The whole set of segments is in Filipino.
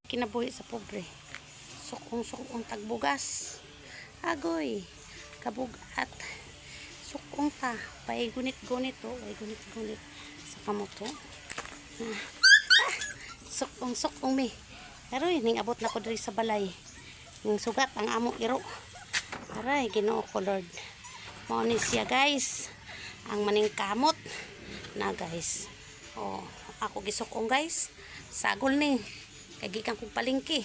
Kinabuhi sa pobre. Sukong tagbugas. Agoy. Kabugat. Sukong ta. Pay gunit-gunit to. Pay gunit-gunit. Sa kamoto. Sukong mi. Aroy, ning abot na ko diri sa balay. Ning sugat ang amo iro. Aray, Ginoo ko Lord. Mao ni siya guys. Ang maning kamot na guys. Oh, ako gisukong guys. Sagol ni. Kagikan kong palingki.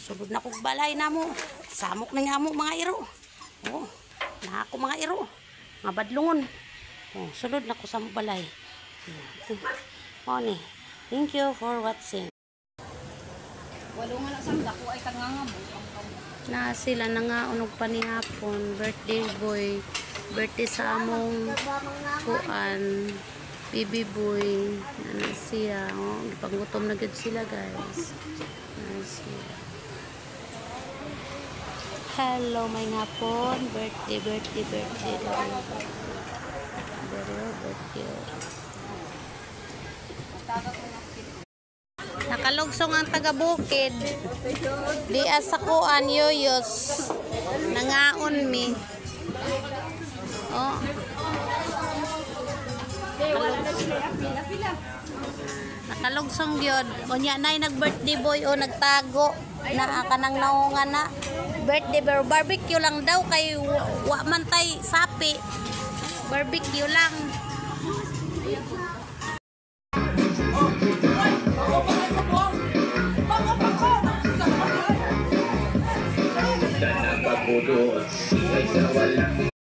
Sulod na kong balay na mo. Samok na nga mo mga iro. Oh, na ako mga iro. Mga badlungon. Oh, sulod na ko sa balay. Oh, ni. Thank you for watching. Walungan na sang dako ay kangangabo. Na sila na nga unog pa ni hapon. Birthday boy. Birthday sa among kuan. Baby boy, na siya, oh, panggutom na gud sila guys. Hello, may ngapon, birthday. Nakalugsong ang taga-bukid. Di asa kuan yoyos. Nangaon mi. Oh. Nakalugsong gyud. Unya nay nag-birthday boy o nagtago na kanang naungan na birthday barbecue lang daw kay wa man tay sapi. Barbecue lang. Dan napapudo sa wala